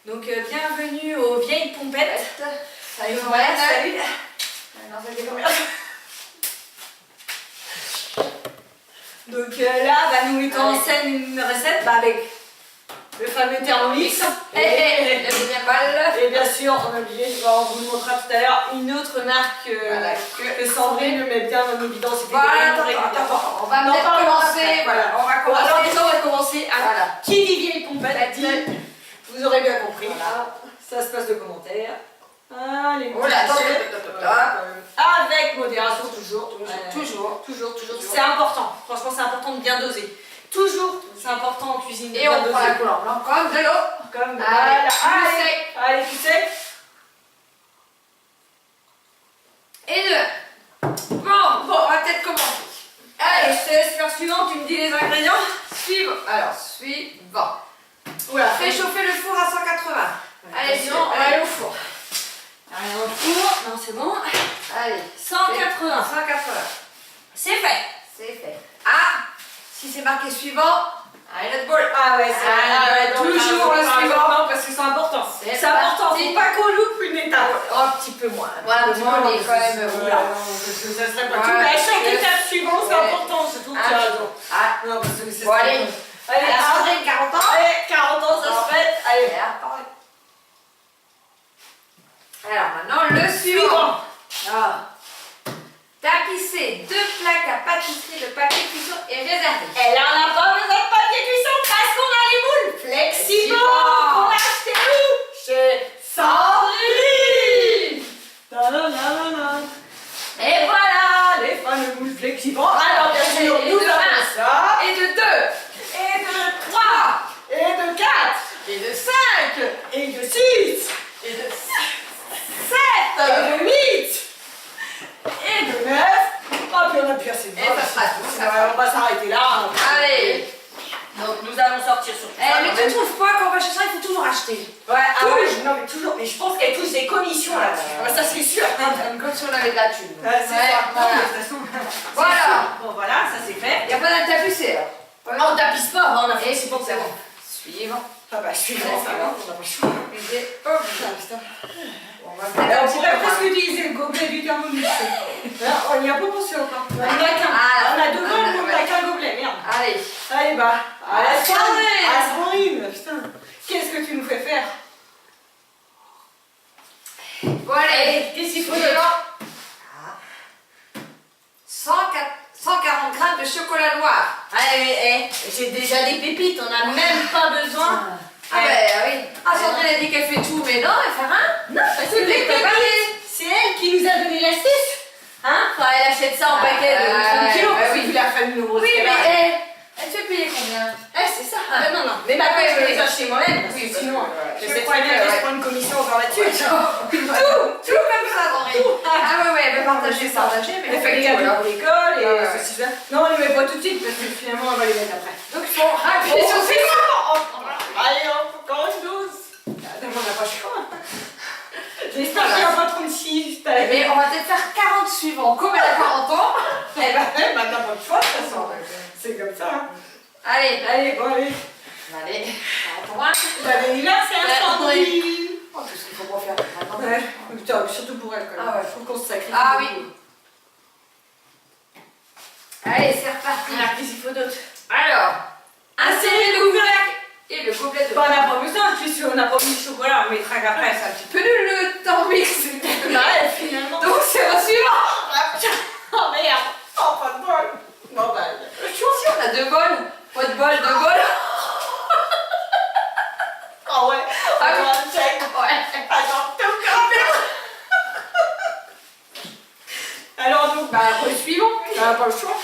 Donc bienvenue aux vieilles pompettes. Salut, Salut. Non, ça fait combien? Donc là, nous mettons en scène une recette avec le fameux Thermomix. Et bien sûr, on a oublié, on vous le montrera tout à l'heure, une autre marque que Sandrine le met bien dans nos bidons. Voilà, on va commencer. Voilà, on va commencer. Alors déjà, on va commencer à Voilà. qui dit vieille pompette dit, vous aurez bien compris. Voilà. Ça se passe de commentaires. Allez, avec modération toujours. Toujours. C'est important. Franchement, c'est important de bien doser. Toujours, c'est important en cuisine de Et bien on doser. prend la couleur blanche comme de l'eau. Comme Allez, tu sais. Et deux. Bon, on va peut-être commencer. Allez, je te laisse faire suivant. Tu me dis les ingrédients. Suivant. Oula, Fais chauffer le four à 180. Allez, sinon, on va aller au four. Rien au four. Non, c'est bon. Allez, 180. 180. C'est fait. C'est fait. Ah, si c'est marqué suivant, allez, notre bol. Ah ouais, c'est toujours le suivant. parce que c'est important. C'est important. parti. Faut pas qu'on loupe une étape. Un petit peu moins. Voilà, un petit peu, on est quand même. Oula. Parce que ça serait pas Ouais, tout. Mais à chaque ouais. étape suivante, c'est Ouais. important. C'est tout. Ah, Tu as raison. Ah, Non, parce que c'est bon, allez. Allez, À Sandrine, 40 ans. Allez, 40 ans, ça se fait. Allez. Alors maintenant, le suivant. Tapisser 2 plaques à pâtisserie de papier cuisson et réservé. Et là, on n'a pas besoin de papier cuisson parce qu'on a les moules Flexibles qu'on a acheté où chez Sandrine. Et voilà, les fameux moules flexibles. Alors, bien sûr, nous avons ça. Et de 2. Et de 3. Et de 4. Et de 5. Et de 6. Et de 7. Et de 8. Et de 9. Oh, puis on a plus assez de Et ça sera tout. On va s'arrêter là. Allez. Donc nous allons sortir sur tout ça. Mais tu trouves pas quand on va chez ça, il faut toujours acheter. Ouais, non mais toujours, mais je pense qu'elle touche des commissions là-dessus. Ouais, ça c'est sûr. Comme si on avait de la thune. C'est ça. Voilà. De toute façon. Voilà. Bon voilà, ça c'est fait. Il n'y a pas d'à tapisser là. On tapisse pas, on a fait Et c'est pour ça. c'est bon. Suivant. Ah bah suivant, ça va, on a pas le choix. Putain. On va mettre Alors, un on petit pourrait peu presque moins. utiliser le gobelet du Thermomix. On n'y a pas pensé encore. On a qu'un. Ah, On a deux bols, mais on ouais. n'a qu'un gobelet, merde. Allez. Allez bah, à la Sandrine. À Sandrine, putain. Qu'est-ce que tu nous fais faire? Bon allez. Qu'est-ce qu'il faut Suivant. 140 grammes de chocolat noir. Allez, j'ai déjà des pépites, on n'a même pas besoin. Ah bah oui. Ah Sandrine a dit qu'elle fait tout, mais non, elle fait rien. Non, parce que C'est les préparé. pépites, c'est elle qui nous a donné l'astuce. Hein? Enfin, elle achète ça en paquet de 30 kilos. parce Oui, que la famille nous oui, mais elle te fait payer combien? c'est ça. Non. Mais maintenant, je vais les acheter moi-même. Parce que sinon, je sais très bien que je prends une commission encore là-dessus. Tout comme ça, Sandrine. Ah ouais, elle veut partager, mais Elle fait les cadeaux pour l'école et Ouais. ceci, ça. Non, on ne les met pas tout de suite parce que finalement, on va les mettre après. Donc il faut rappeler sur ses Allez, on faut encore une dose. On n'a pas le choix. J'espère qu'il n'y a pas 36. Mais on va peut-être faire 40 suivants. Comme elle a 40 ans. Eh ben, t'as pas le choix de toute façon. C'est comme ça. Hein. Allez. Bon, allez. Allez. Attends. L'anniversaire, Sandrine. Oh, tout ce qu'il faut pas faire. Attends. Ouais, putain, surtout pour elle quand même. Ah ouais. Faut qu'on se sacrifie. Ah oui. beaucoup. Allez, c'est reparti. Alors, qu'est-ce qu'il faut d'autre? Alors, insérer le couvercle et le gobelet de Bah, on n'a pas besoin, puisqu'on n'a pas mis de chocolat, on mettra qu'après. C'est un petit peu nul le Thermomix. Ouais, finalement. Donc c'est au suivant. Oh merde. Oh, pas de bol. Bon, bah, Si on a 2 bols. Pas de bol, 2 bols. oh ouais. Ah, Attends, check. Ouais. Attends, tout grand. Alors, donc, bah, Le suivant. on n'a pas le choix.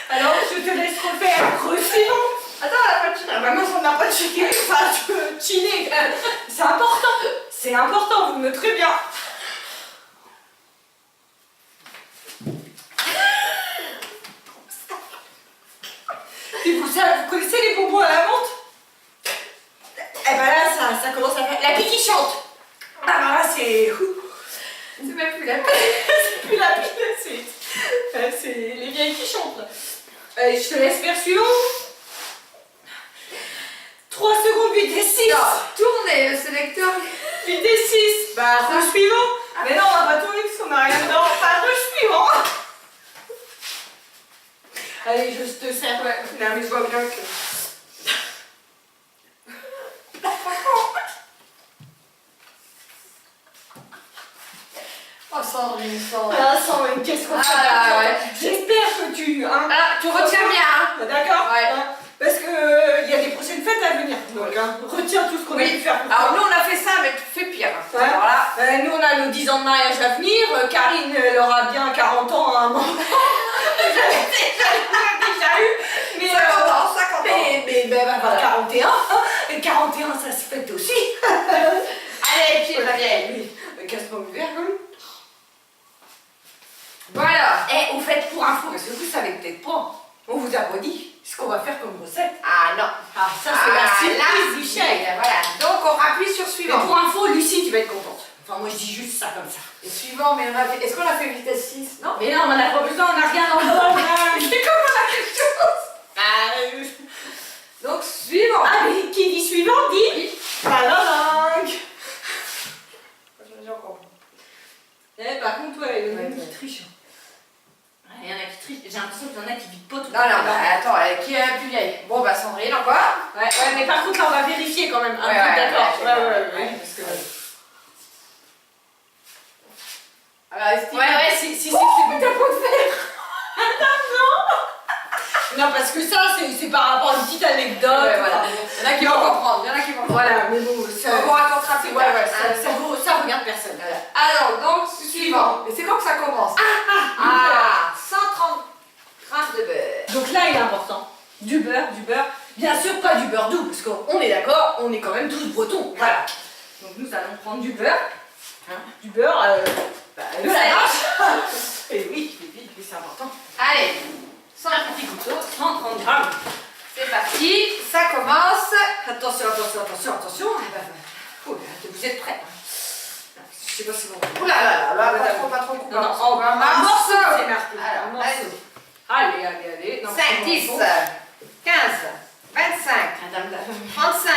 Alors, je te laisse refaire. Suivant. Attends, on a pas de chine. Bah, maintenant, on n'a pas de chicken, enfin, tu peux chiner. C'est important. C'est important, vous me noterez bien. Et vous connaissez les bonbons à la menthe? Eh ben là, ça commence à faire la pique qui chante. Ah bah là, c'est... C'est même plus la C'est plus la pique, c'est... C'est les vieilles qui chantent. Là. Je te laisse faire suivant. 3 secondes, vitesse 6. Non, tournez le sélecteur. Vitesse 6. Bah, rush suivant. Mais non, on va pas tourner parce qu'on n'a rien dedans. Enfin, rush suivant. Allez, je te sers. Ouais, non, mais je vois bien que. Oh, Sandrine, Sandrine. Ah, Sandrine, qu'est-ce qu'on fait Ah, ouais. J'espère que tu... Hein, Ah, tu retiens bien, hein. D'accord. Ouais. Hein, parce que il y a des prochaines fêtes à venir. Donc, hein, retiens tout ce qu'on a pu faire pour Alors, toi. nous, on a fait ça, mais tu fais pire. Ouais. Alors là. Nous, on a nos 10 ans de mariage à venir. Karine, elle aura bien 40 ans à un moment. J'avais déjà eu. Mais, 50 ans, 50 ans. mais ben, 41. Hein, et 41, ça se fête aussi. Allez, pied la vieille. Oui. Casse-moi le verre, quand même. Voilà. Et au fait, pour info, parce que vous savez peut-être pas, on vous a pas dit ce qu'on va faire comme recette. Ah non. Ah, ça, c'est la surprise du chef. Voilà. Donc, on rappuie sur Mais suivant. pour info, Lucie, tu vas être contente. Enfin, moi, je dis juste ça comme ça. Et suivant, mais est-ce qu'on a fait vitesse 6? Non. Mais non, on en a pas besoin, on n'a rien dans le bol. C'est comme on a quelque chose. Donc, suivant. Ah, mais qui dit suivant dit pas la langue. Eh, par contre, ouais, il y en a qui trichent. Il y en a qui trichent. J'ai l'impression qu'il y en a qui vident pas tout. Non, non, bah, attends, qui est la plus vieille? Bon, bah, Sandrine, encore. Ouais, mais par contre, là, on va vérifier quand même. Ouais, D'accord. ouais. Parce que... Alors, estime. Ouais, si, c'est bon. T'as pas de faire. Non, parce que ça, c'est par rapport à une petite anecdote. Ouais, voilà. Il y en a qui vont comprendre, il y en a qui vont comprendre. Voilà, mais bon, ça... On racontera plus tard. Ça regarde personne. Voilà. Alors, donc, suivant. Mais c'est quand que ça commence? 130 grammes de beurre. Donc là, il est important. Du beurre. Bien sûr, pas du beurre doux, parce qu'on est d'accord, on est quand même tous bretons. Voilà. Donc nous allons prendre du beurre. Hein, du beurre de la vache. Et oui, c'est important. Allez, Un petit couteau, 130 grammes. c'est parti. Ça commence. Attention. Ah ben, oh, vous êtes prêts. Je sais pas si vous... Ouh là là là, pas trop coupant. Non, On va un morceau, c'est marqué. Alors, Un morceau. Allez. Non, 5, 10, 15, 25, Madame, 35,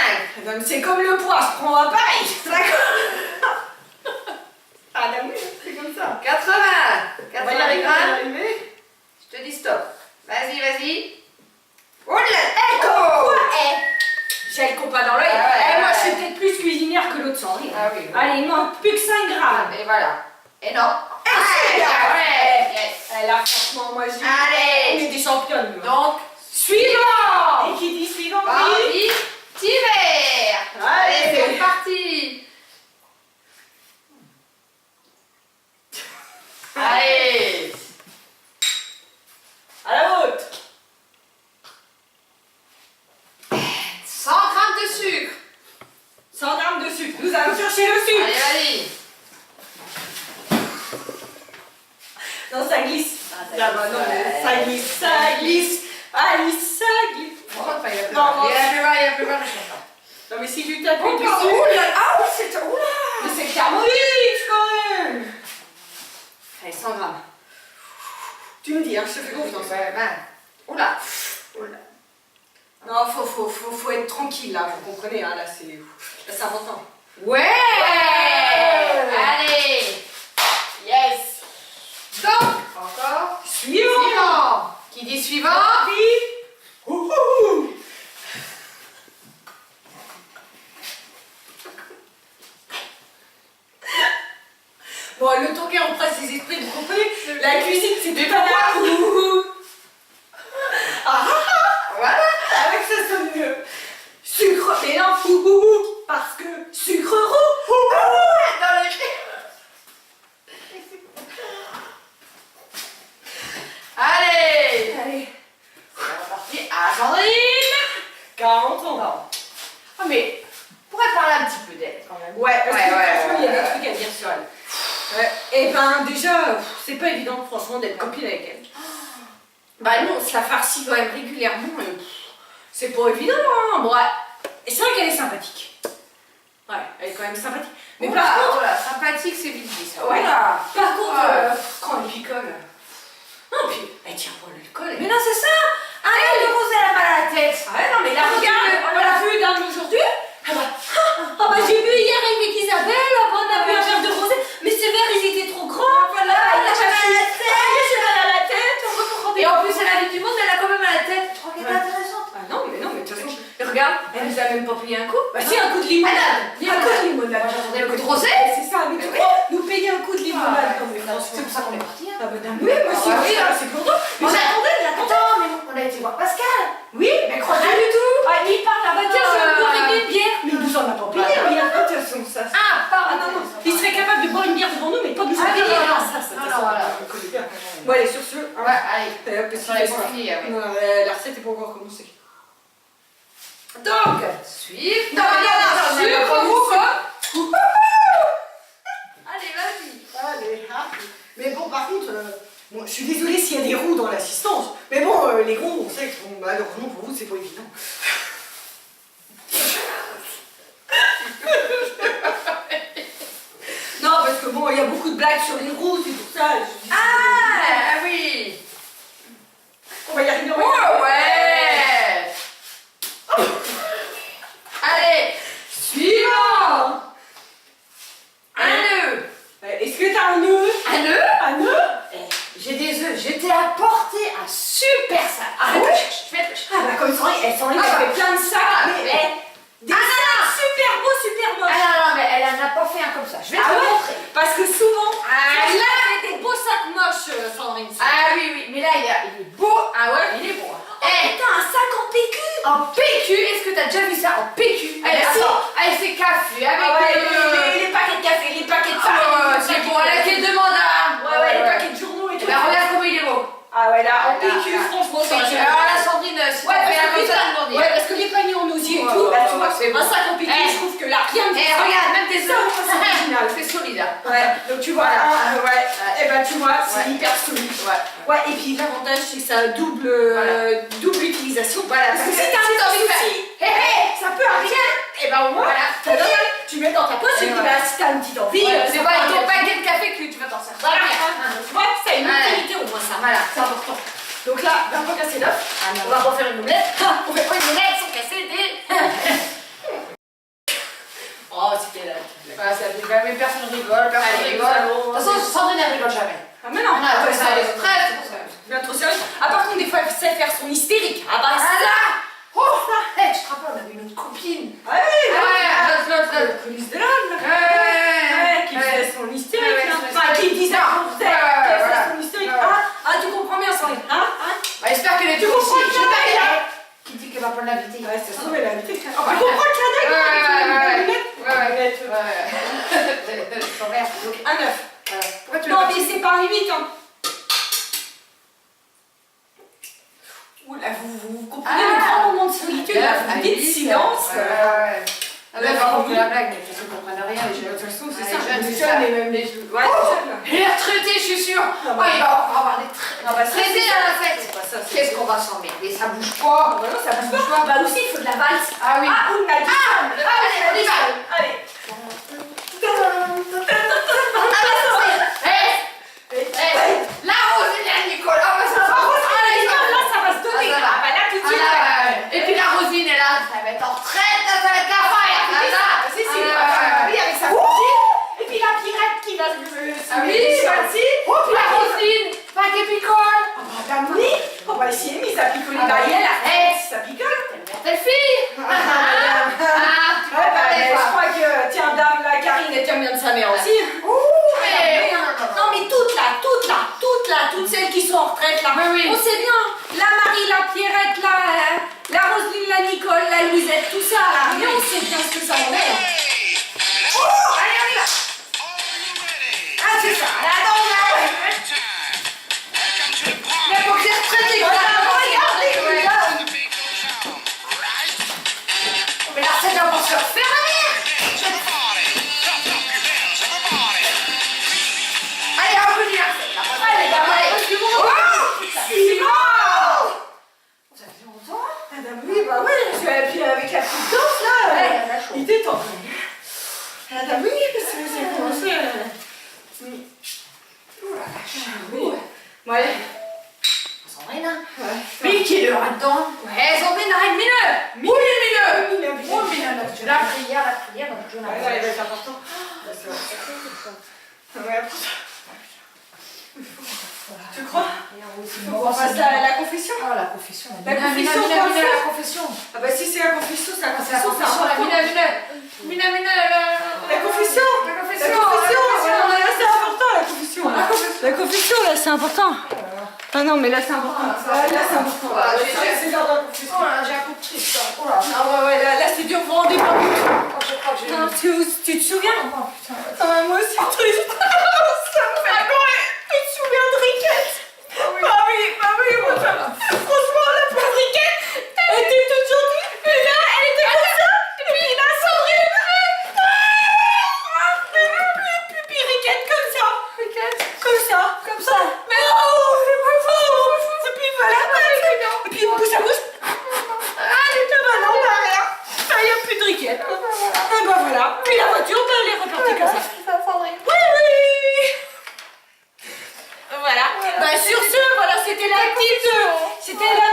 Madame, c'est comme le poids, je prends un pareil. 50, Ah, ben oui, c'est comme ça. 80, On va y 80 arriver, grammes. Je te dis stop. Vas-y. Oh là, J'ai le compas dans l'œil. Ah ouais, Moi, ouais. je suis peut-être plus cuisinière que l'autre Sandrine. Ah oui. Allez, il manque plus que 5 grammes. Et voilà. Et non. c'est bien. Ouais. Là, franchement, moi, je dis... Allez. On est des championnes, nous. Donc, Suivant. Et qui dit suivant dit... Barbie, Tiver. Allez. C'est parti. Allez. À la vôtre. 100 grammes de sucre. 100 grammes de sucre. Nous allons chercher le sucre. Allez, vas-y. Non, ça glisse. Ah, ça Ah, glisse, bah, non, ouais. ça glisse. Allez, ça glisse. Bon, il y a plus Non, mal. non. Il y a plus mal, je sais pas. Non, mais si tu t'appuies Oh, dessus... pardon. Oh là. Ah oui, c'est... Oh là. Mais c'est thermomix quand même. Allez, 100 grammes. Tu me dis, hein, je te fais confiance. Ouais, ben. Oula. Non, faut être tranquille là, vous comprenez, hein, là c'est important. Ouais. Allez. Yes. Donc, encore. Suivant. Qui dit suivant? Ouhou. Bon, le temps qu'on retrace ses esprits, vous comprenez? La cuisine, c'est des panaches. Voilà. Avec ça sonne mieux. Sucre, mais non, parce que sucre roux. Dans les... Allez. Allez, C'est reparti à Sandrine. 40 ans. Ah mais, on pourrait parler un petit peu d'elle quand même. Ouais, parce que Ouais, franchement, il y a ouais. des trucs à dire sur elle. Et ben déjà, c'est pas évident franchement d'être copine avec elle. Bah non, on se la farcit quand même régulièrement. C'est pas évident, hein. Bon, ouais. Et c'est vrai qu'elle est sympathique. Ouais, elle est quand même sympathique. Mais par contre, sympathique, c'est vite dit ça. ouais. Oula. Par contre, Ouais. quand elle picole, Non, puis elle tient pas l'alcool. Mais non, c'est ça. Ah, elle Rose, elle a mal à la tête. Ah ouais, non, mais là, regarde, on l'a vu dans aujourd'hui. Ah bah j'ai bu hier avec Isabelle, on a bu un verre de rosé, mais ces verres ils étaient trop grands. Voilà, elle a mal à la tête. J'ai mal à la tête, on va comprendre. Et en plus, elle a vu du monde, elle a quand même mal à la tête. Je crois qu'elle est intéressante. Ah non, mais de toute façon, regarde, elle nous a même pas payé un coup. Bah si, un coup de limonade. Un coup de limonade. Moi, j'attendais le coup de rosé. C'est ça, mais tu crois, nous payer un coup de limonade. Non, mais C'est pour ça qu'on est parti. Ah bah d'un oui, moi aussi, c'est pour nous. Mais j'attendais, Attends, mais on a été voir Pascal. Oui, mais crois pas du tout. Ah, il parle, ah bah tiens, je vais boire une bière. Mais il nous en a pas payé, rien. De toute façon, ça. Ah, pardon. Il serait capable de boire une bière devant nous, mais pas de nous en payer. non, ça, voilà. Bon, allez, sur ce. Ouais, allez. Hop, parce On qu'il est fait pour ça. finir, oui. Non, la recette est pas encore commencée. Donc, Suivre. Non, Suivre, vous, quoi. Allez, vas-y. Allez, hein. Mais bon, par contre, bon, je suis désolée s'il y a des roues dans l'assistance. Mais bon, les roues, on sait que bon, malheureusement pour vous, c'est pas évident. Non, parce que bon, il y a beaucoup de blagues sur les roues, c'est pour ça. Ah, oui. On va y arriver. Oh, ouais. Allez, suivant. Un nœud. Est-ce que t'as un nœud? Un nœud. Un nœud? J'ai des œufs. Je t'ai apporté un super sac. Ah ouais? Je vais Ah bah comme ça, elle s'en est fait plein de sacs. Mais des sacs super beaux, super moches. Ah non, mais elle en a pas fait un comme ça. Je vais te le montrer. Parce que souvent, Ah, elle a des beaux sacs moches, Sandrine. Ah oui, oui, mais là il est beau. Ah ouais? Il est beau. Eh, t'as un sac en PQ. En PQ, est-ce que t'as déjà vu ça en PQ? Allez, si. attends, allez, c'est café avec les paquets de café, les paquets de Oh, farine. c'est bon, elle a qu'elle demande à... Ouais, les paquets de journaux et tout. Bah, regarde comment il est beau. Ah ouais, là, en Là, PQ, là. franchement, ça PQ. Alors là, Sandrine, si Ouais, t'as fait un parce comme que ça, les demande. ouais, parce que les paniers en osier et Ouais, tout, ouais, là, tu ouais, vois, c'est un bon. sac en PQ, Eh. je trouve que là, rien de Eh, ça. regarde, même des Ça, œufs. c'est original. C'est solide, hein. Ouais, donc tu vois, Voilà. ouais, et ben tu vois, c'est Ouais. hyper solide. Ouais. Ouais, et puis l'avantage, c'est que ça a double, Voilà. double utilisation. Voilà, Parce que parce si que t'as si t'as envie de un faire- petit souci, ça peut arriver. Et ben au moins, Voilà. t'as donné, tu mets dans ta poche et Et puis voilà. bah, si t'as une petite envie, C'est ça pas peut ton aller. paquet de café que tu vas t'en servir. Voilà, tu vois, ça a une Ouais. utilité au moins ça. Voilà. C'est important. Donc là, on va pas casser l'œuf. Ah, non. On va pas faire une omelette. On fait pas une omelette sans casser des... Oh, c'était là. Voilà, ça fait quand même personne rigole, personne Allez, rigole. allons, De toute façon, Sandrine ne rigole jamais. Ah mais non, Ah, ouais, ça, elle est c'est très, c'est pour ça. bien trop sérieux. Ah par contre, des fois, elle sait faire son hystérique. Ah bah Ah ça. là. Oh ça. Eh, tu te rappelles, on avait une autre copine. Ouais, l'autre. police de l'homme, là. Ouais, Qui faisait son hystérique, Ouais, là. son Enfin, qui disait qu'on faisait, Ouais, qu'elle voilà. faisait son hystérique. Ouais. Ah, tu comprends bien, Sandrine, hein? Bah, j'espère qu'elle est Tu toujours comprends ici. le clin d'œil, là? Qui dit qu'elle va pas l'inviter. Ouais, c'est ça, elle a invité. Tu Ouais. comprends le clin d'œil, là? Ouais. Son verre. Donc, un œuf. Pourquoi tu Non, l'as mais c'est pas un 8, hein. Oula, vous comprenez le grand moment de solitude, là, vous dites silence. Ah ouais, par contre, la blague, mais de toute façon, ils comprennent rien, les De jeunes. toute façon, Ah, c'est les ça. jeunes, Les c'est jeunes ça. et même les jeunes. Ouais, les jeunes, là. Les retraités, je suis sûre. Ah, Oh, il va avoir des Ah, bah, ça, traités c'est à la ça. fête. Bah, ça, c'est- Qu'est-ce qu'on va s'emmerder, ça bouge pas. Bah non, ça bouge pas. Bah aussi, il faut de la valse. Ah oui. Ah, on a dit. Allez, on y va. Allez. La rose et la Nicolas, ça va. Là, ça va se donner. Ah, ça va. Ah, bah là, tout de suite. Et puis la Rosine est là, ça va être en retraite, ça va être la fin. C'est si. Ah, Oui, avec sa cousine. Et puis la pirate qui va se. Ah oui, vas-y. Oh, puis la Rosine, pas qu'elle picole. Ah, bah, t'as mis. Oh, bah, si, mais ça picole. Ah, bah, Bah, elle arrête. Ça picole. Telle fille. Tu je crois que, tiens, dame, la Karine, elle tient bien de sa mère aussi. Non, mais toutes celles qui sont en retraite, là. Oui. On sait bien. La Marie, la Pierrette, la Roselyne, la Nicole, la Louisette, tout ça, là. Mais on sait bien ce que ça en est. Allez, on y va. Ah, c'est ça. Là, non, là, Mais faut que c'est retraité, quoi. regardez. Mais là, c'est là pour se refaire Allez, on peut dire. Allez, bah, Allez. Simon. Ça fait longtemps. Ah, bah oui, bah oui. Et puis avec la petite danse, là, Ouais, elle a chaud. il était temps. Ah, bah oui, parce que c'est commencé. Ouh la vache. Oui. Ouais. sandrine. Ouais. Mais quelle heure là-dedans? Ouais, sandrine, arrête, mine-le. Oui, mine-le. Oh, mine-le. La prière, donc je Ouais, ouais, c'est important. Ouais, tu crois? Faut qu'on fasse la confession? Ah, la confession. La confession, la confession. Ah bah si c'est la confession, c'est la C'est la confession, confession, la la confession. La confession. C'est important la confession. La confession là c'est important. Ah non mais là c'est important. Là c'est important. C'est l'heure de la confession. Oh là, j'ai un coup de triste. Oh là. Ah ouais, là c'est dur, vous vous rendez pas compte. Oh, je crois que j'ai... Non, tu te souviens? Oh putain. Ah moi aussi triste. Ça me fait pleurer. Tu te souviens de Riquette? Bah oui, moi, franchement la pauvre Riquette, elle était toute gentille. Et là elle était comme ça. Et puis là Sandrine. Puis Riquette comme ça. Comme ça. Mais non, c'est pas faux. Et puis voilà. Et puis bouche à bouche. Bah non, bah rien. Il n'y a plus de Riquette. Et bah voilà. Puis la voiture, elle est repartie comme ça. Oui. Voilà. Bah sur ce, voilà, c'était la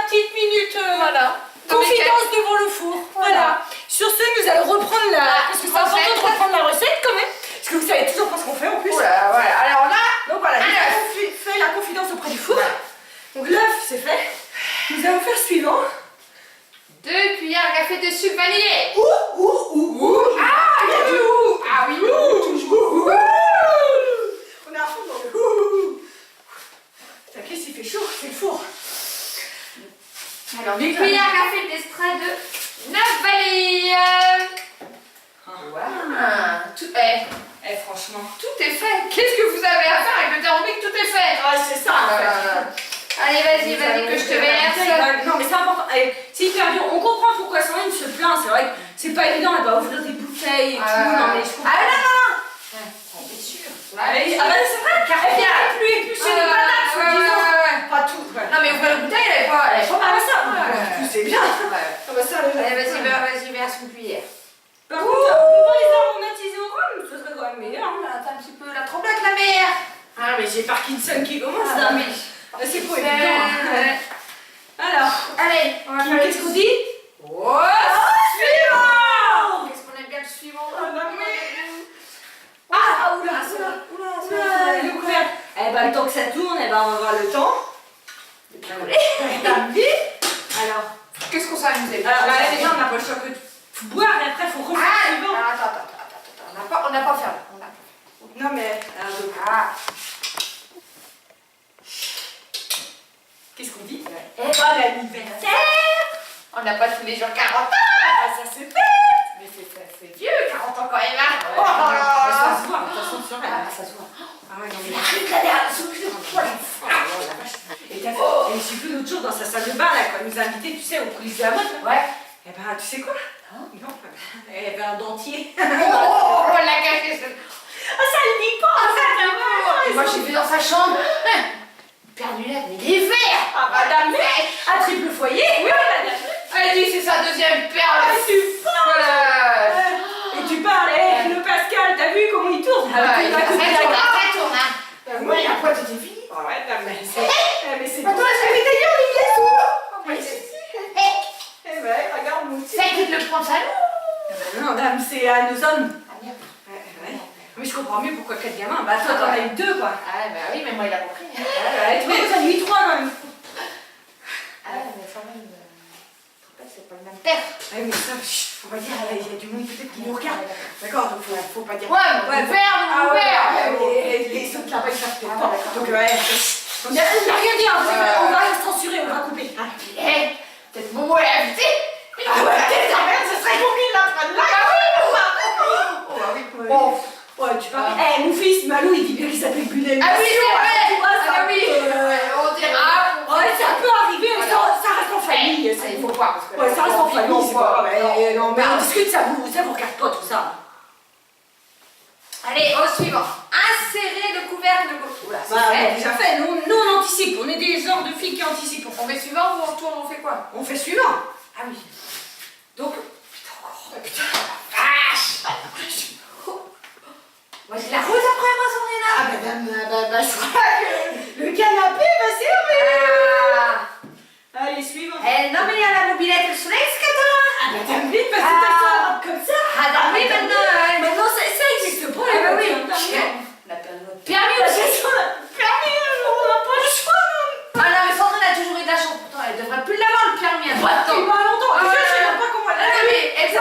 petite minute. Voilà. Confidence devant le four. Voilà. Sur ce, nous allons reprendre parce que c'est important de reprendre la recette quand même. Parce que vous savez toujours pas ce qu'on fait en plus. Voilà. Alors là, Donc voilà, nous avons fait la confidence auprès du four. Donc l'œuf, c'est fait. Nous allons faire suivant. 2 cuillères à café de sucre vanillé. Ouh. Ah, il y a du ouh. Ah oui, toujours. On est à fond dans le ouh. Putain, qu'est-ce qu'il fait chaud, c'est le four. Alors, 2 cuillères à café d'extrait de 9 vanilles. Tout est. Franchement. Tout est fait. Qu'est-ce que vous avez à faire avec le thermomix? Tout est fait. Ah, c'est ça en fait. Allez, vas-y, que je te verse. Non, mais c'est important. Allez, c'est hyper dur. On comprend pourquoi Sandrine se plaint. C'est vrai que c'est pas évident. Elle doit ouvrir des bouteilles et tout. Non, mais je comprends. non. C'est sûr. Ah bah c'est vrai. Et puis arrête lui éplucher les patates. Pas tout. Non, mais ouvrir la bouteille, elle est pas. Ah bah ça. Tu sais bien. Ah bah ça. Allez, vas-y, verse une cuillère. Par contre, on peut pas les aromatiser au rhum. Ce serait quand même meilleur. T'as un petit peu la tromblette, la mère. Ah mais j'ai Parkinson qui commence. Non, mais. C'est pas évident. Alors, allez, on va faire. Qu'est-ce qu'on dit? Oh, suivant. Qu'est-ce qu'on aime bien le suivant? Oula, le couvercle. Eh ben, le temps que ça tourne, on va avoir le temps. Alors, qu'est-ce qu'on s'est amusé? déjà, on n'a pas le choix que de boire et après, il faut refaire le suivant. Attends, on n'a pas fait. Non, mais. Qu'est-ce qu'on dit? Bon anniversaire. On n'a pas tous les jours 40 ans. Ça se fait. Mais c'est vieux, 40 ans quand même. Ça se voit, attention sur elle. Ça se voit. Ah ouais, non, mais. La dernière soupe, Et il suffit l'autre jour dans sa salle de bain, là, quand elle nous a invités, tu sais, aux coulisses de la mode. Ouais. Eh ben, tu sais quoi? Non. Eh ben, un dentier. On l'a caché. Ah, ça le dit pas. Et moi, j'ai vu dans sa chambre. Perdu là, mais il est vert. Ah, madame, à triple foyer. Oui, madame. Elle dit c'est sa deuxième perle. Ah, tu parles. Et tu parles, le Pascal, t'as vu comment il tourne? Ça tourne, hein. Oui, après, tu t'es fini. Ouais, mais c'est. Mais c'est. Attends, je vais d'ailleurs les glaçons. Eh ben, regarde, mon petit. C'est qui te le prend, ça nous? Non, dame, c'est à nos hommes. Ah merde. Ouais. Mais je comprends mieux pourquoi 4 gamins. Bah, toi, t'en as eu 2, quoi. Ah, bah oui, mais moi, il a compris. Ouais, toi, t'en as eu 3 quand même. Ah, mais quand même. C'est pas le même terre. Ouais, mais ça, on va dire, il y a du monde peut-être qui nous regarde. D'accord, donc faut pas dire. Ouais, ouvert. Les autres là-bas, ils savent peut-être pas. Donc, ouais. On n'a rien dit, on va censurer, on va couper. Peut-être Momo est invité. Ah ouais, peut-être ta merde, ce serait compliqué là, en train de là. Ah oui. Ouais, tu parles. Mon fils, Malou, il dit bien qu'il s'appelle Bunel. Ah oui, c'est vrai. Ah oui. On dira. Ouais, ça peut arriver, mais ça reste en famille. Il faut voir. Ouais, ça reste en famille, c'est pas. Non, mais on on discute, ça vous regarde pas tout ça. Allez, au suivant. Insérer le couvercle de gauche. Oula, Bah, on a déjà fait. Nous, on anticipe. On est des genres de filles qui anticipent. On fait suivant ou on retourne, on fait quoi? On fait suivant. Ah oui. Donc. Putain, vache. Moi, j'ai la rose après moi, Sandrina. Ah, bah, je crois que le canapé va servir. Non, mais il y a la mobilette et le soleil, c'est que toi. Ah bah t'as envie de passer ta soirée comme ça. Ah, bah oui, maintenant. Maintenant ça existe pas. Ah, bah oui. Permis. On a perdu notre permis aussi. Permis, on n'a pas le choix. Ah non, mais Sandrine a toujours eu de la chance. Pourtant, elle devrait plus l'avoir le permis. Il va longtemps. Ah, Je sais même pas comment elle Ah, l'a mais elle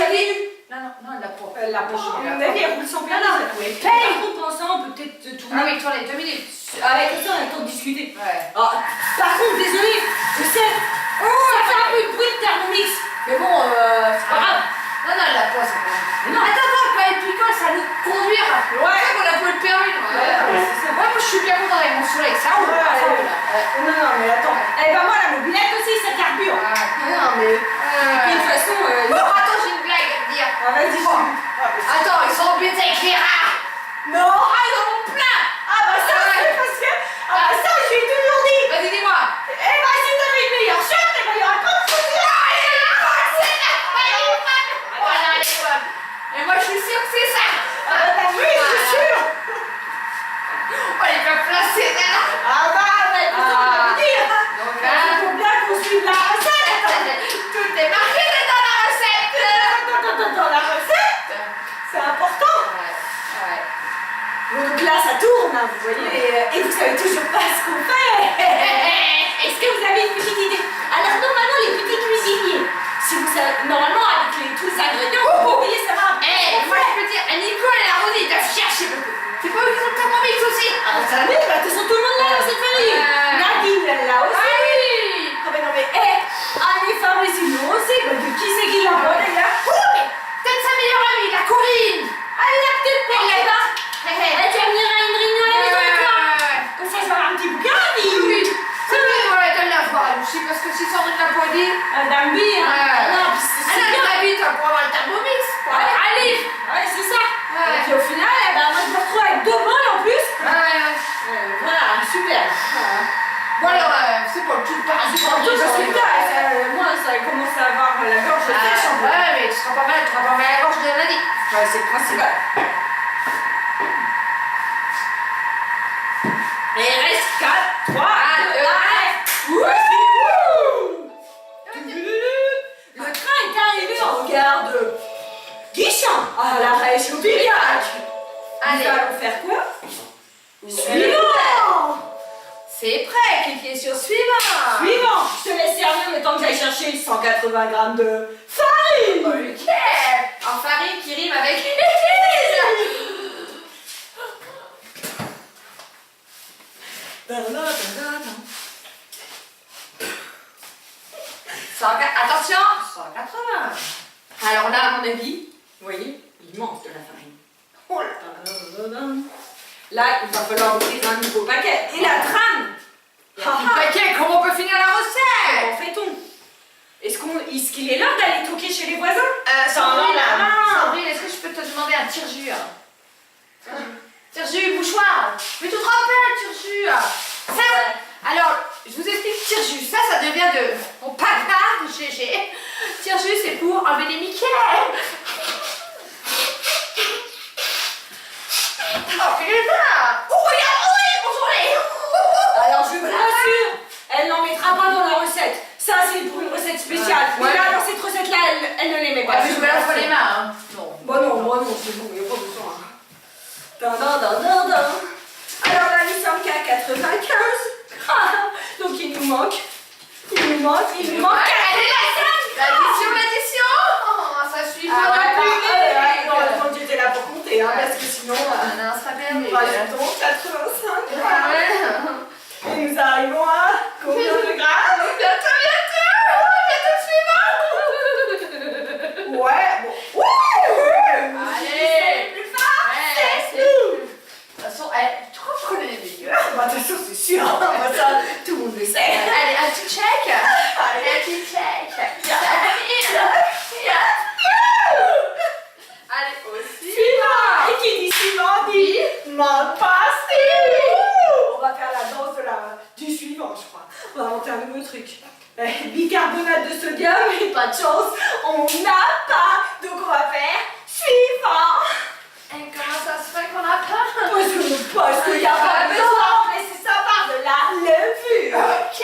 a dit. eu. Non, elle l'a pas. Elle l'a pas. Elle l'a On a dit, elle roule sans permis. Non, Ouais, paye. par contre, pour l'instant, on peut peut-être tourner. Ah oui, toi, les 2 minutes. Avec ça, on a le temps de discuter. Ouais. Ah, par contre, désolé, je sais, ça fait un peu de bruit de Thermomix. Mais bon, c'est pas grave. Non, elle l'a pas, c'est pas grave. Non. Attends, quand elle picole, ça nous conduire. Ouais. C'est ça qu'on a pas le permis. C'est ça. Moi, je suis bien content avec mon soleil. Ça roule. Ça roule. Non, mais attends. Eh ben, moi, la mobilette aussi, ça carbure. Non, mais. Et de toute façon. Bon, attends, j'ai une blague à te dire. Ah, vas-y, Bon. Attends, ils sont embêtés avec les rats. Non. Ah, ils en ont plein. Ah, bah, ça, c'est parce que. Ah, bah, ça, je lui ai toujours dit. Vas-y, dis-moi. Eh ben, si t'avais une meilleure chef, eh ben, il y aurait pas de soucis. Voilà, les femmes. Et moi, je suis sûre que c'est ça. Ah, bah, t'as vu, je suis sûre. On les fait placer, là. Ah, bah, écoute, on va vous dire. Donc, Il faut bien qu'on suive la recette. tout est marqué dans la recette. Dans la recette, c'est important. Ouais. Donc là, ça tourne, hein, vous voyez, et vous savez toujours pas ce qu'on fait. Est-ce que vous avez une petite idée? Alors normalement, les petits cuisiniers, si vous savez, normalement avec tous les ingrédients, vous voyez, ça va. Moi, je peux dire, Nicole et la Rosée, ils doivent chercher beaucoup. C'est pas eux qui sont le Thermomix aussi. Ah bah ça va, bah, de toute façon, tout le monde là dans cette famille. Nadine, elle l'a aussi. Ah oui. Ah mais non mais, allez, femmes et sinon aussi, bah, de qui c'est qui l'a pas d'ailleurs? Peut-être sa meilleure amie, la Corinne. Elle l'a peut-être pas là-bas. Elle tu vas venir à une réunion à la maison de toi. Comme ça, je vais avoir un petit bouquin, Oui. C'est vrai, ouais, donne la voix aussi, parce que si Sandrine l'a pas dit. Madame B, hein. Non, puis c'est Elle a bien. la vie, pour avoir le Thermomix. Allez, ouais, c'est ça. Et puis au final, eh ben, moi je me retrouve avec 2 bols en plus. Voilà, super. Voilà. Bon alors, c'est pour le tout pas. C'est pour tout parce que là, moi ça commence à avoir la gorge sèche en fait. Ouais, mais tu seras pas mal, la gorge de Nadine. Ouais, c'est le principal. Et il reste 4, 3, 2, 1. Le train est arrivé en gare de Guichen à la région d'Illac. Allez. Nous allons faire quoi? Suivant. C'est prêt, cliquez sur suivant. Suivant. Je te laisse servir le temps que j'aille chercher 180 grammes de farine. Ok. En farine qui rime avec 100, attention, 180. Alors là, à mon avis, vous voyez, il manque de la farine. Oh là. Là, il va falloir ouvrir un nouveau paquet. Et la trame. Ok, comment on peut finir la recette? Comment fait-on? Est-ce qu'il est l'heure d'aller toquer chez les voisins? Sandrine, non. Sandrine, est-ce que je peux te demander un tire-jus? Tire-jus, mouchoir. Mais tu te rappelles, tire-jus? Ça, alors, je vous explique tire-jus. Ça devient de mon papa de GG. Tire-jus, c'est pour enlever les Mickey. Oh, putain! Oh, regarde, oui, bonjour les. Alors je vous rassure, elle n'en mettra pas dans la recette. Ça c'est pour une recette spéciale. Ouais. Mais là, dans cette recette-là, elle ne les met pas. Ouais, mais je me lave pas les mains, hein. Non. Bon non, moi non, c'est bon, il n'y a pas besoin. Dun. Alors là, nous sommes qu'à 95. Ah, donc il nous manque. Elle est l'addition. Oh, ça suit Ah pas ouais, depuis. heureusement que j'étais là pour compter, hein, parce que sinon, Non, ça va bien. nous rajoutons 85 Ah grammes. ouais. Et nous arrivons à combien de grammes? Bientôt suivant. Ouais, bon. Ouais. Allez. Plus fort. Ouais, de toute façon, tu crois qu'on est les meilleurs? Bah, de toute façon, c'est sûr. Bah, ça, tout le monde le sait. Allez, un petit check. Allez. Un petit check. Allez, aussi. Suivant. Et qui dit suivant dit mode passé. On va faire la danse du suivant, je crois. On va inventer un nouveau truc. Bicarbonate de sodium, et pas de chance, on n'a pas. Donc on va faire suivant. Et comment ça se fait qu'on a pas? Parce qu'il n'y a pas besoin de remplacer ça par de la levure. Ok.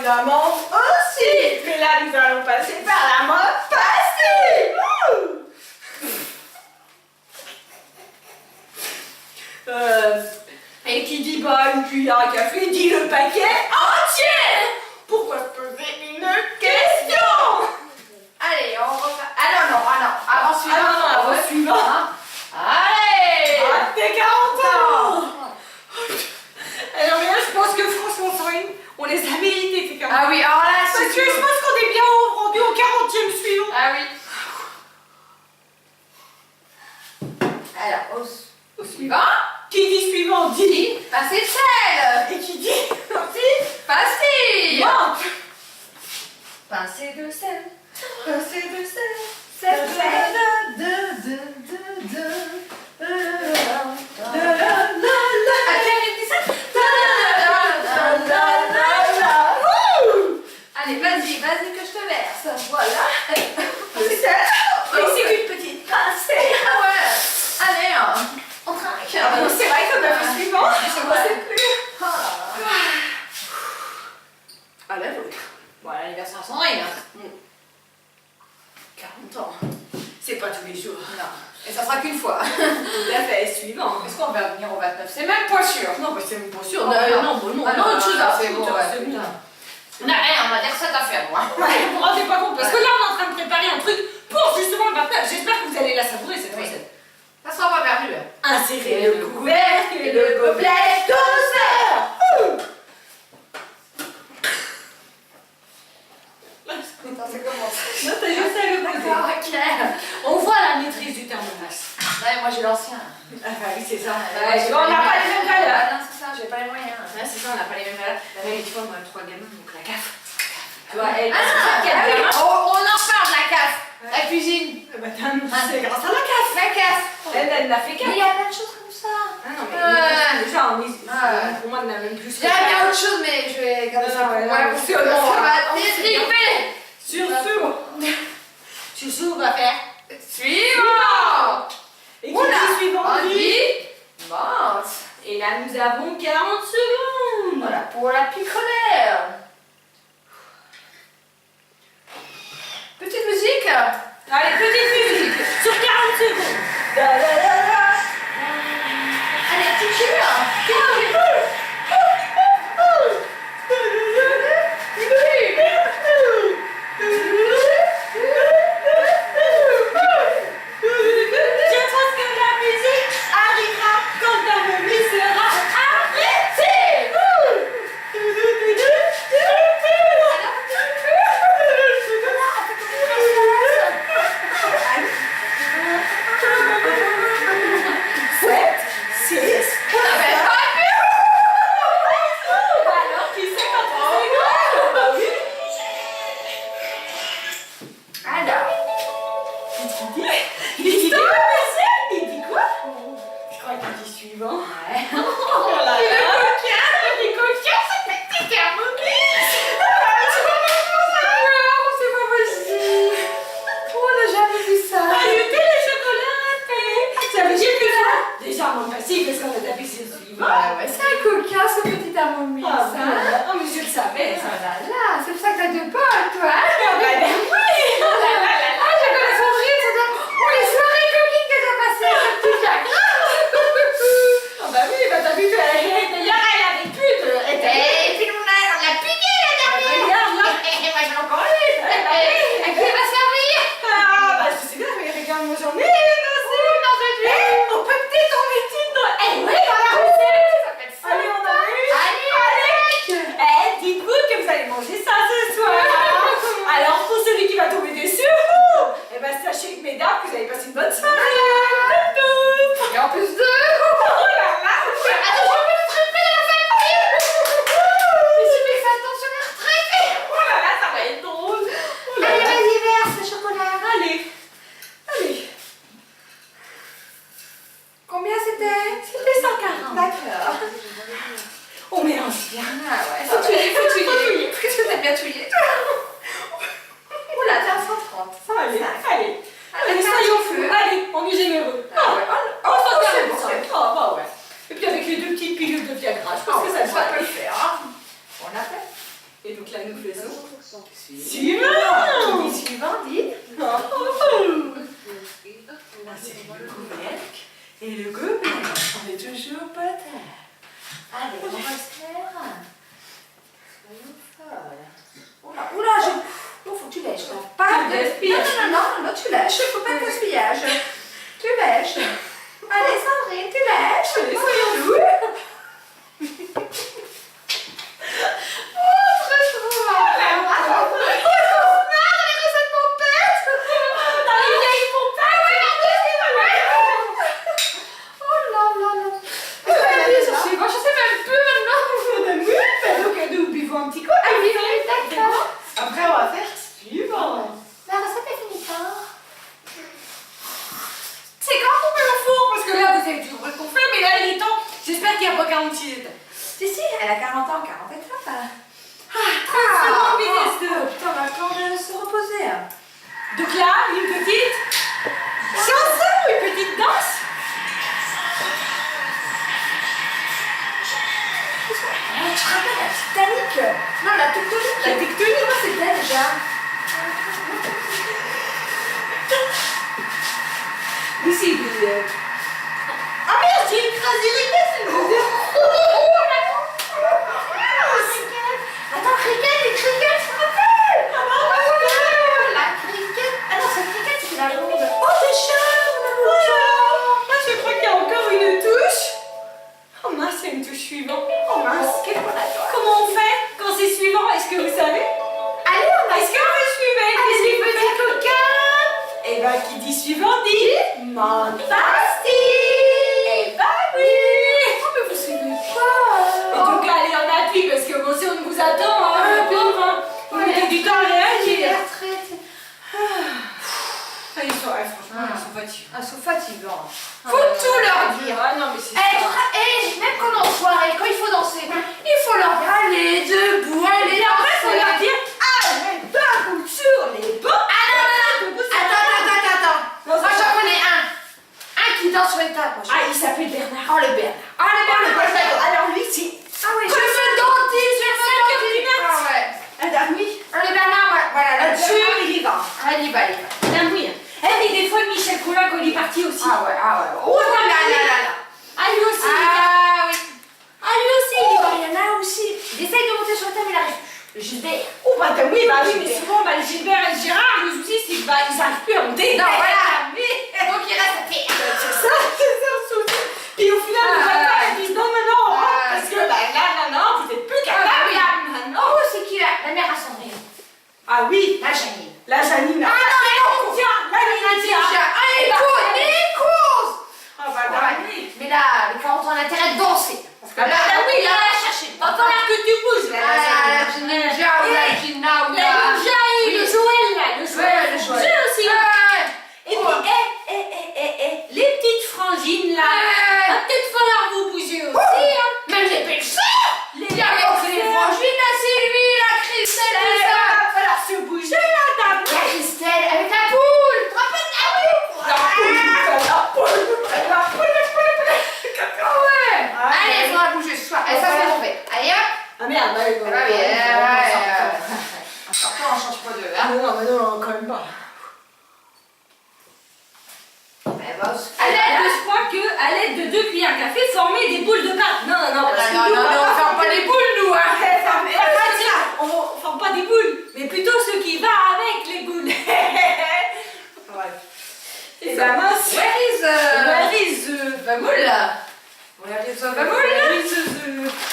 évidemment aussi. Mais là, nous allons passer par la mode facile. Et qui dit bah une cuillère à café dit le paquet entier. Pourquoi se poser une question? Allez, on refait. Ah non, avant suivant. Ah non, avant suivant. Allez. Ah, t'es 40 ans. Alors là, je pense que franchement, Sandrine, on les a mérités, tes 40 ans. Ah oui, alors là, Parce que je pense qu'on est bien rendu au 40e suivant. Ah oui. Alors, au suivant. Qui dit suivant dit Passer de sel. et qui dit aussi Pastille. menthe. Passer de sel. Passer de sel. Sel, À quel rythme dit ça? Allez, vas-y que je te verse. Voilà. C'est ça. C'est une petite pincée. Ah ouais. Allez, on trinque. Ah bon, c'est vrai qu'on a fait suivant. Je ne sais plus. Ah la vôtre. Bon, l'anniversaire sans rien. 40 ans. C'est pas tous les jours. Non. Et ça sera qu'une fois. Tout à fait, suivant. Est-ce qu'on va venir au 29? C'est même pas sûr. Non, mais c'est même pas sûr. Oh, Non, Ah non, autre chose à c'est foutre, bon, ouais. c'est bon. Non, on va dire ça d'affaire, moi. Ouais, vous vous rendez pas compte, parce que là on est en train de préparer un truc pour justement le partage. J'espère que vous allez la savourer cette Oui. recette. Ça sera pas perdu. Insérez le couvercle et le gobelet toaster. Attends, c'est comment ça? Non, t'as juste à le poser. D'accord, ok. On voit la maîtrise du thermomètre. Ouais, moi j'ai l'ancien. Ah bah oui, c'est ça. Ouais, Tu vois, on n'a pas les mêmes valeurs. Ah non, c'est ça, j'ai pas les moyens. Ouais, c'est ça, on n'a pas les mêmes valeurs. Mais tu vois, moi, 3 gamins, donc la gaffe. Tu vois, elle, Ah, c'est 4 oui, gamins. on en parle de la casse. La cuisine. Bah, c'est grâce à la gaffe. La casse. Elle n'a fait Mais 4. il y a plein de choses comme ça. Ah non, mais Ouais. déjà, on est. Ouais. Pour moi, on a même plus. J'aime bien autre chose, mais je vais garder ça pour moi. Parce que ça va détriper. Sur ce, on va faire. Suivant. Et qui Oula, dit suivant on dit. dit menthe. Et là, nous avons 40 secondes. Voilà, pour la picolère. Petite musique. Allez, petite musique. Sur 40 secondes. Da, da, da, da. Allez, petit cul. Je pense que la musique arrivera quand ta momie sera arrêtée. Sept, six. Alors, qui sait quand on s'égare? Bah oui. Alors, Il dit quoi, monsieur? Il dit quoi? Je crois qu'il dit suivant. ouais. Oh là là. Il est coquin, ce petit thermomix. C'est pas possible. On n'a jamais vu ça. Ajouter le chocolat râpé. Ça veut dire que ça. Déjà, mon facile, parce qu'on a tapé sur le suivant. Ouais, c'est un coquin, ce petit thermomix. Ah, Hein. oh, mais je le savais, ça. Ah là là, c'est pour ça que t'as deux potes, toi. Ah, bah, oui. Oh là là là là. Ah, je connais son rire, ça doit... Oh, les soirées coquines que j'ai passées, ce petit Jacques. Oh, bah oui, bah t'as vu que d'ailleurs, elle avait plus de. Et puis on l'a piqué la dernière. Regarde là. Moi, je l'ai encore eu. Et qui va servir? Ah, bah je sais bien, mais regarde, moi j'en ai une aussi. Non, je dis. On peut peut-être en mettre une dans. Eh oui, dans la recette. Ça fait ça. Allez, on en a une. Allez. Eh, dites-vous que vous allez manger ça ce soir. Alors, pour celui qui va tomber dessus, eh ben sachez, mesdames, que vous avez passé une bonne soirée. Et en plus de... Oh là là. Attends, je vais me tromper la famille. Il suffit que ça tombe sur la retraite. Oh là là, ça va être drôle. Oh là Allez, là. vas-y, verse le chocolat. Allez. Allez. Combien c'était? C'était 140. D'accord. On mélange bien. Ah ouais, faut touiller. Parce que tu t'aimes bien touiller. Oula, t'es à 130. Allez, 125. allez. Allez, Allez, soyons fous. Allez, on est généreux. Ah ouais, Oh, ça c'est fait bon. Oh, bah ouais. Et puis avec les 2 petites pilules de Viagra, je pense que ça peut va le aller. faire. Hein. On l'a fait. Et donc là, nous On est toujours pas terre. Allez, on va se faire. Soyons folles. Oula, faut que tu lèches là. Pas de gaspillage. Non, tu lèches. Faut pas de gaspillage. Tu lèches. Allez, Sandrine, tu lèches. Allez, soyons doux. Un petit coup. Ah oui, d'accord. Après, on va faire suivant. La recette est finie quand? C'est quand on met au four, parce que là, vous avez toujours le qu'on fait, mais là, il est temps. J'espère qu'il n'y a pas 46 étapes. Si, elle a 40 ans, 40 étapes. Seconde vitesse de... Putain, on va encore se reposer. Donc là, une petite chanson, une petite danse. Tu te rappelles la Titanic? Non, la tectonique. La tectonique, moi c'était déjà. Ici, ah merde, j'ai écrasé les gars, c'est bon. Attends, cricket, les crickets, je me rappelle. La cricket. Ah non, cette cricket, c'est la blonde. Oh, des chats, on a Voilà. Moi, je crois qu'il y a encore une touche. Oh mince, c'est une touche suivante. Oh mince, comment on fait quand c'est suivant? Est-ce que vous savez? Allez, on va. Est-ce que vous suivez? Allez, les petits coquins. Eh ben, qui dit suivant dit fantastique. Eh ben oui. Oh, mais vous suivez pas. Et donc, allez, on appuie parce que bon, si on vous attend, hein, le pauvre, hein, vous mettez du temps à réagir. Ça, ils sont, franchement, ils sont fatigués. Ils sont fatigants. Ah, Faut tout leur dire. Ah non, mais c'est ça. Même quand on est en soirée, quand il faut danser, il faut leur dire allez, debout, allez, Et après, il faut leur dire allez, debout sur les bancs. Attends. Non, Moi, c'est j'en ça. connais un qui danse sur une table. Ah, il s'appelle Bernard. Oh, le Bernard. Alors lui, c'est... Ah oui, je me dentiste, Ah ouais. Ah oui. Le Bernard, voilà, là-dessus. il y va. Allez, va. Ah oui. Eh, mais des fois, Michel Collin, quand il est parti aussi. Ah ouais. Oh là. Ah, lui aussi. Ah oui. Ah, lui aussi, il y va. Il y en a aussi. Il essaye de monter sur la table, il arrive plus. Gilbert. Oh, bah oui, mais Gilbert. souvent, le Gilbert et le Gérard, le souci, c'est qu'ils n'arrivent plus à monter. Non, voilà. Mais... Donc il reste à terre. C'est ça le souci. Puis au final, le papa, ils disent non, on rentre, parce que là, non, vous n'êtes plus capable. Non. Oh, c'est qui la mère à Sandrine? Ah oui, La Janine. la Janine. Ah non, mais non. Tiens, la Janine. Allez, cours. Ah bah oui. Mais là, les 40 ans, on a intérêt de danser. Parce que là, oui, là, là, chercher. va falloir que tu bouges, là. La Ninja ou la Gina ou La Ninja et le Joël, là. Le Joël, le Joël. Joël aussi. Et puis, les petites frangines, là. Va peut-être falloir vous bouger aussi, hein. Même les belles sœurs. Les Il y a les frangines, la Sylvie, la Christelle, tout ça. va falloir se bouger, là, dame. La Christelle avec la poule. Tu te rappelles de la poule? Ouais. Allez, il faudra bouger ce soir. Et ça, c'est mauvais. Allez, hop. Ah merde, bah oui, En sortant, on change pas de. Hein. non, quand même pas. Je crois qu'à l'aide de 2 cuillères café, former des boules de pâte. Non, Non, on fait pas les boules, nous, hein. On ne forme pas des boules, mais plutôt ce qui va avec les boules. Et ça mince. Where is the Baboule? Where is the Baboule?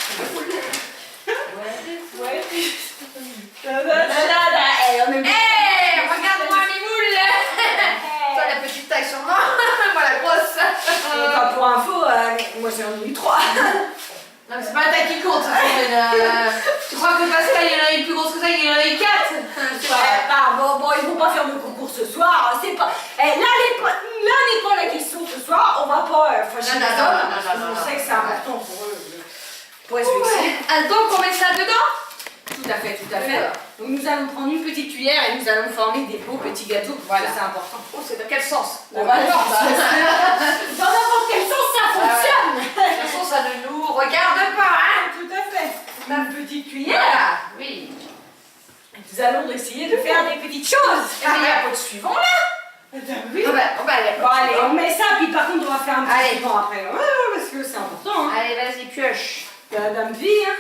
Regarde-moi mes boules. Toi, la petite taille sur moi. Moi, la grosse. Pour info, moi j'en ai eu 3. Non, mais c'est pas la taille qui compte. Tu crois que Pascal, il en a une plus grosse que ça, il en a eu 4? Bon, ils vont pas faire le concours ce soir. C'est pas. Là n'est pas la question ce soir. On va pas fâcher les hommes. On sait que c'est important pour eux. Pour se vexer. Donc, on met ça dedans? Tout à fait. Donc nous allons prendre une petite cuillère et nous allons former des beaux petits gâteaux. Voilà, c'est important. Oh, c'est dans quel sens? Dans n'importe quel sens ça fonctionne. De toute façon, ça ne nous regarde pas, hein? Tout à fait. Ma petite cuillère. Voilà, oui. Nous allons essayer de faire des petites choses. Mais il y a pas de suivant là? Oui. Bon, allez, Bon, allez, on met ça, puis par contre, on va faire un petit Allez. suivant après. Ouais, parce que que c'est important. Hein. Allez, vas-y, pioche. Madame Vie, hein.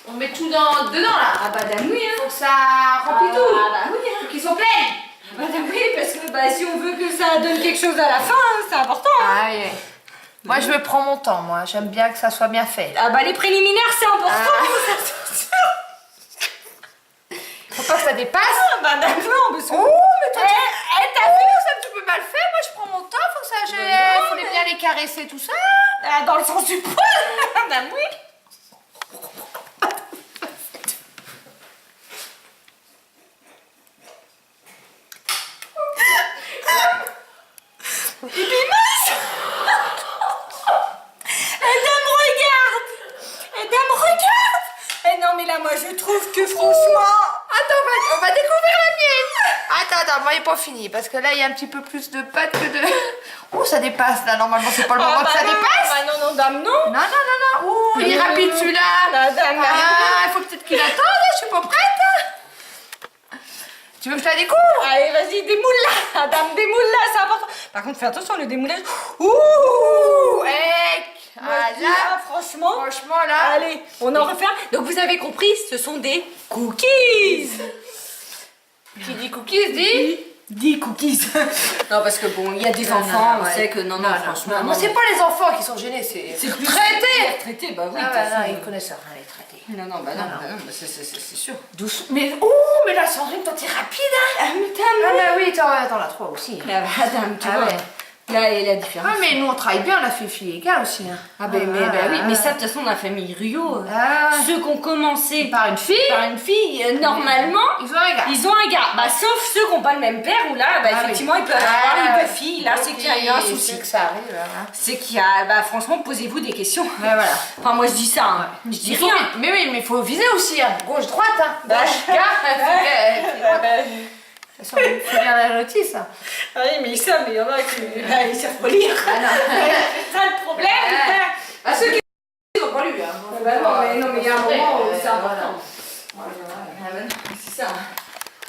On met tout dedans là. Ah, madame oui, hein. Faut que ça remplit tout. Ah, bah oui, hein. Faut qu'ils sont pleins. Madame oui, parce que bah, si on veut que ça donne quelque chose à la fin, hein, c'est important. Hein. Ah oui. Moi, je me prends mon temps, moi. J'aime bien que ça soit bien fait. Ah, bah les préliminaires, c'est important. Faut pas que ça dépasse. Ah, bah d'accord, parce que... Oh, mais toi, t'as vu, c'est un petit peu mal fait. Moi, je prends mon temps. Faut que ça... Faut bien les caresser, tout ça. Ah, dans le sens du poil. Madame oui. Et puis mince. Madame regarde. Madame regarde. Et non mais là moi je trouve que franchement... Attends, on va découvrir la mienne. Attends, moi, il n'est pas fini. Parce que là, il y a un petit peu plus de pâte que de... Oh, ça dépasse, là. Normalement, c'est pas le moment que ça non, dépasse. Bah non, dame, non. Non. Oh, il est rapide, celui-là. Dame, Ah, il faut peut-être qu'il attende. Je suis pas prête. Tu veux que je la découvre? allez, vas-y, démoule-la. Dame, démoule-la, c'est important. Par contre, fais attention, le démoulage... Ouh. Ah, là, franchement, là. allez, on en refait un. Donc vous avez compris, ce sont des cookies. Qui dit cookies, dit cookies. Non, parce que bon, il y a des Non, enfants, non, on ouais. sait que non, franchement. Moi, c'est pas les enfants qui sont gênés, c'est plus traités. Traité, bah oui, Ah de toute ouais, façon. non, ils connaissent rien, les traités. Non, bah c'est sûr. Douce. Mais, mais là, Sandrine, toi, t'es rapide, hein. Ah, mais Ah, bah oui, t'en as trois aussi. Bah, madame, tu vois. Ouais. Là, il y a la différence. Ah, mais nous, on travaille bien, on a fait fille et gars aussi. Hein. Ah, bah oui, mais ça, de toute façon, la famille Rio, Ah. ceux qui ont commencé Par une fille, normalement, ils ont un gars. ils ont un gars. Bah, sauf ceux qui n'ont pas le même père, où là, bah, Ah, effectivement, oui. ils peuvent avoir une ouais. petite fille. Là, c'est qu'il y a eu un souci. C'est que ça arrive. Hein. C'est qu'il y a, bah, franchement, posez-vous des questions. Ouais, voilà. Enfin, moi, je dis ça, hein. Je dis rien. Mais oui, mais il faut viser aussi. Hein. Gauche-droite. Hein. Bah, Il faut lire la notice. Hein. Ah oui, mais ça, mais il y en a qui ils savent pas lire. Ah, non. C'est ça le problème. Ah, ceux qui n'ont pas lu. Hein. Bah non, mais il y a un moment où c'est important. Voilà. C'est ça.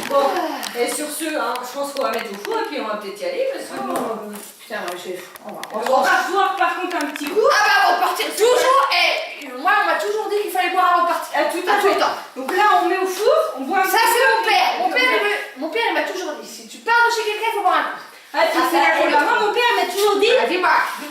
Bon, et sur ce, hein, je pense qu'on va mettre au four et puis on va peut-être y aller parce que bon, Putain, moi, on va boire par contre un petit coup. Ah bah avant de partir, toujours. Et moi, on m'a toujours dit qu'il fallait boire avant de partir. À tout le temps. Donc là, on met au four, on boit un Ça, petit c'est coup, mon père. puis- Mon père, il m'a toujours dit, si tu pars de chez quelqu'un, il faut boire un coup. Ah, tu sais, moi, mon père m'a toujours dit, Ah, dis-moi.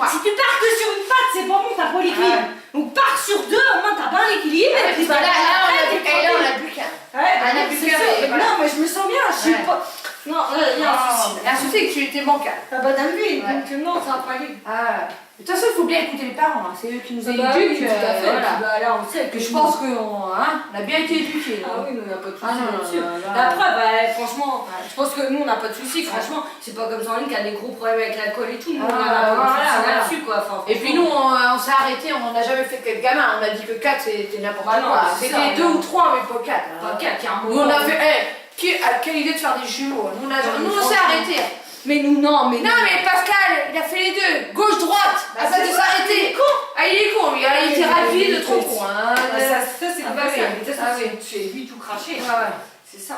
si tu pars que sur une patte, c'est pas bon, t'as pas l'équilibre. Donc pars sur deux, au moins t'as pas l'équilibre. Ah, et puis là, on a t'es bu tranquille. qu'un. Ouais, on a non, bu c'est qu'un, sûr. et voilà. Non, mais je me sens bien, je suis Ouais. pas... Non, il y a un souci. Il y a un souci que tu étais bancal. Ah bah t'as vu, Ouais. donc non, ça va pas aller. Ah. De toute façon, il faut bien écouter les parents. Hein. C'est eux qui nous Bah éduquent. oui, tout à fait. Voilà. Bah là, on sait que Je pense qu'on a bien été éduqués. Ah oui, mais on n'a pas de soucis Ah non, là-dessus. non, non, La non. preuve, franchement, je pense que nous on n'a pas de soucis. Franchement, c'est pas comme Sandrine qui a des gros problèmes avec l'alcool et tout. Nous on Ah, a pas de voilà, soucis voilà. là-dessus quoi. Enfin, Et puis nous, on s'est arrêté, on n'a jamais fait 4 gamins. On a dit que 4 c'était n'importe Bah non, quoi. c'est C'était ça, 2 non. ou 3, mais pas 4. pas qu'à un Nous, on a fait. Quelle idée de faire des jumeaux. Nous, on s'est arrêté. Mais nous, non, mais Non, mais Pascal, il a fait les deux. Gauche-droite. Bah, Ah, ça, c'est de vrai, s'arrêter. Ah, il est con, lui. Il était rapide, trop con. Hein. Ça c'est Ah, pas bah ça. oui. Mais ça, Ah, oui. tu as vu tout cracher. Ouais. C'est ça.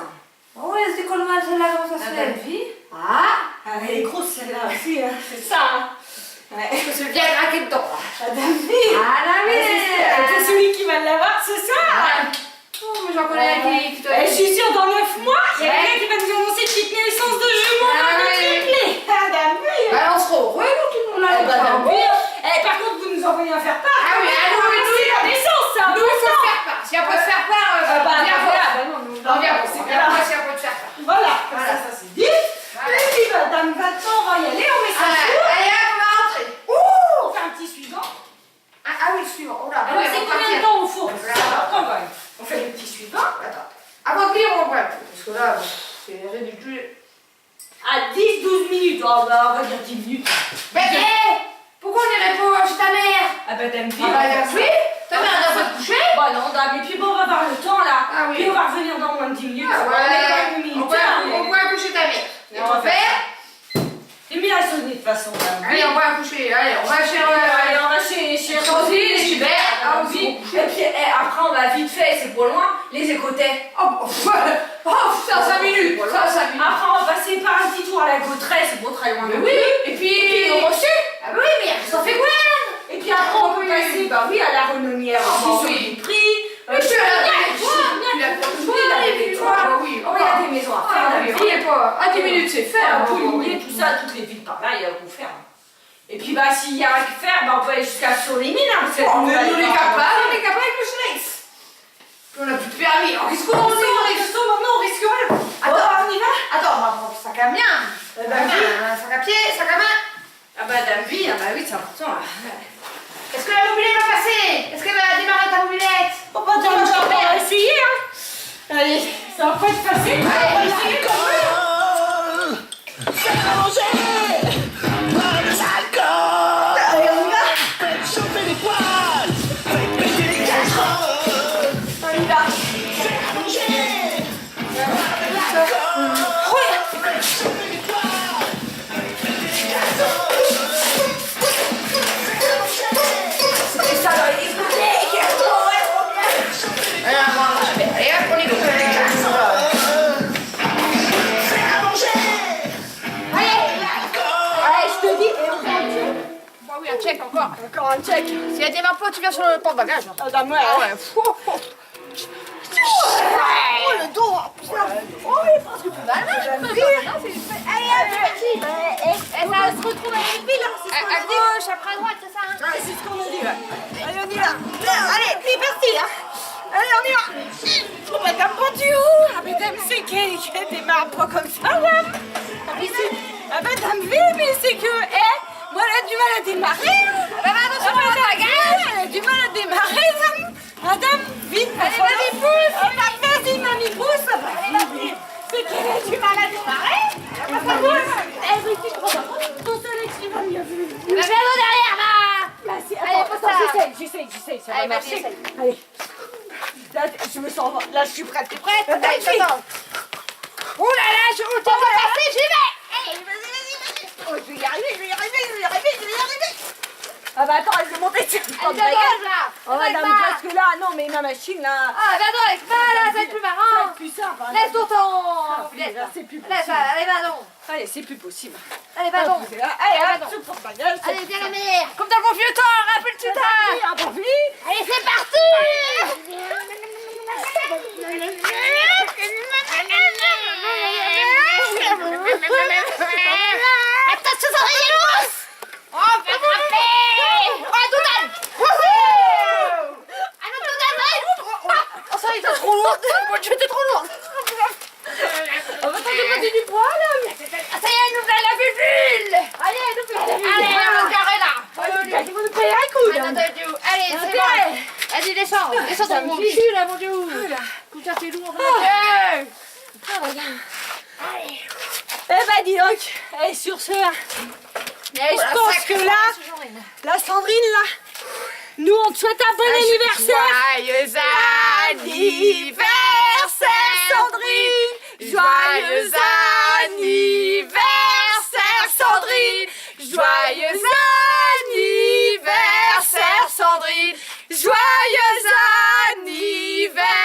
Oh, elle se décolle mal, celle-là, comment ça se fait? vie. Ah, Elle est grosse celle-là aussi. C'est ça. Ouais. parce que c'est bien craqué dedans. Madame vie. Ah, la C'est celui qui va l'avoir, c'est ça. Oh, mais j'en connais un qui Je suis sûre, dans 9 mois, il y a quelqu'un qui va nous annoncer une petite naissance de jumeaux Ah, dans ouais. notre clé. Madame vie. Bah, on sera heureux, nous, tout le monde là. Madame vie. Par contre, vous nous envoyez un faire-part. Ah oui, ah, nous, c'est la naissance, ça. Nous, il faut le faire part. S'il n'y a pas de faire part, viens voir. Non, viens voir. c'est Viens voir s'il n'y a pas de faire part. Voilà, Voilà. ça c'est dit. Et puis, madame, maintenant, on va y aller, on met ça au four. Allez, hop, on va rentrer. On fait un petit suivant. Ah oui, le suivant. Oh là, Alors, oui, c'est on va combien de partir. temps au four? Voilà. Ça va prendre, quand même. On fait le petit suivant. Attends. Avant de lire, on voit un peu. Parce que là, c'est ridicule. À 10-12 minutes. Oh, bah, on va dire 10 minutes. Mais pourquoi on n'irait pas chez ta mère? Ah, bah, t'aimes Ah bah, oui. Ta mère, elle a pas de coucher? Bah, non, dame. Et puis, bon, on va avoir le temps, là. Ah oui. Puis, on va revenir dans moins de 10 minutes. Ah On va mettre quand même ouais. une minute, On hein, voit un coucher ta mère. Et On ton va faire père? J'ai mis la sonnette, de toute façon, dame. Allez, on va un coucher. Allez, on va chez. Allez, on va chez Roselyne et Hubert. Ah oui. Et puis après on va vite fait, c'est pas loin, les écoutets. Oh, c'est en 5 minutes. Ça, 5 minutes. Après on va passer par un petit tour à la Gautresse, c'est pas très loin. Mais non oui. plus. Et puis, au reçu. Ah bah oui, mais ça fait quoi? bah oui, à la Renonnière Ah, aussi, oui. sur du prix. Mais tu l'as avec toi. Tu l'as fait Toi, avec toi. ah oui. Oh, il y a des maisons à faire. Ah oui, on n'est pas. À 10 minutes, c'est fait. Faire, Pouligny, tout ça, toutes les villes par là, il y a beaucoup faire. Et puis, bah, s'il y a rien à faire, bah, on peut aller jusqu'à sur les mines. Hein, cette On nouvelle est part. capable avec le Schnex. On n'a plus de permis. On risque Comment on de maintenant, on risque rien. Attends, on y va. Attends, on va prendre sac à main. Sac à pied, sac à main. Ah bah, dame vie, ah bah oui, c'est important. Est-ce que la mobilette va passer? Est-ce qu'elle va démarrer ta mobilette? Oh, bah, on va essayer, hein. Allez, ça va pas être facile. Allez, on va essayer quand même. Allez, on y va. On y va. C'est ça dans les discothèques. Ouais, trop bien. Allez, hop, on y va. Allez, je te dis, et on fait un check. Bah oui, un check encore. Encore un check. Si elle démarre pas, tu viens sur le porte-bagages. Ah, bah, moi, Ah ouais. Oh, le dos. Oh, il est presque plus mal. Allez, hop, c'est parti. Et ça se retrouve à une ville, hein, à gauche, après à droite, c'est ça, hein? Ouais, c'est ce qu'on a dit, ouais. Allez, on y va. Allez, c'est parti, hein. Allez, on y va. Oh, madame, bonjour. Ah, madame, c'est qu'elle démarre pas comme ça, madame. Ah, mais c'est... Ah, madame, oui, mais c'est que... moi, elle a du mal à démarrer. Ah, bah, attention, Ah, madame, bagage. elle a du mal à démarrer, madame. Madame, vite. Allez, vas-y, pousse. Ah, bah, vas-y, mamie, pousse. Allez, vas-y. C'est qu'elle a du mal à démarrer. Ah, bah, ça va. Elle veut qu'il prenne. Ton soleil, tu vas mieux. Bah, viens derrière, va. Bah, si, Allez, attends, pousse ça. j'essaye, ça Allez, va vas-y, marcher. essaye. Allez. Là, je me sens... Là, je suis prête. T'es prête? Allez, attends. Oh là là, je vous tente de passer, j'y vais. Allez, vas-y. Oh, je vais y arriver. Ah bah attends, elle veut monter sur le Allez, porte-bagages. là. Oh madame, parce que là, non mais ma machine là... Ah, va donc avec moi, là, ça va être plus marrant. Plus simple. hein. Laisse ton temps. Là, c'est plus Laisse, possible. allez, va donc. Allez, c'est plus possible. Allez, va donc. Allez, va hop, donc. sur le porte-bagages. Allez, viens la mère. Comme dans le bon vieux temps, rappelle-tu C'est ça. parti, hein, bon, vite. Allez, c'est parti. Attention, ça va y aller. Oh, fais frapper. Oh, Doudane. Ah non, Doudane, oh, ça y est, t'es trop lourde. Mon Dieu, t'es trop lourde. On va tenter de passer du poids là. Ah, ça y est, nous voilà la ville. Allez, nous faisons la vie. Allez, on va se garer là. Ils vont nous payer un coup là. Allez, c'est bon. Vas-y, descends. Descends dans mon cul là, mon Dieu. Putain, t'es lourd, mon Dieu. Allez. Eh bah dis donc, et sur ce, je pense que là, la Sandrine là, nous on te souhaite un bon anniversaire. Joyeux anniversaire, Sandrine. Joyeux anniversaire, Sandrine. Joyeux anniversaire, Sandrine. Joyeux anniversaire.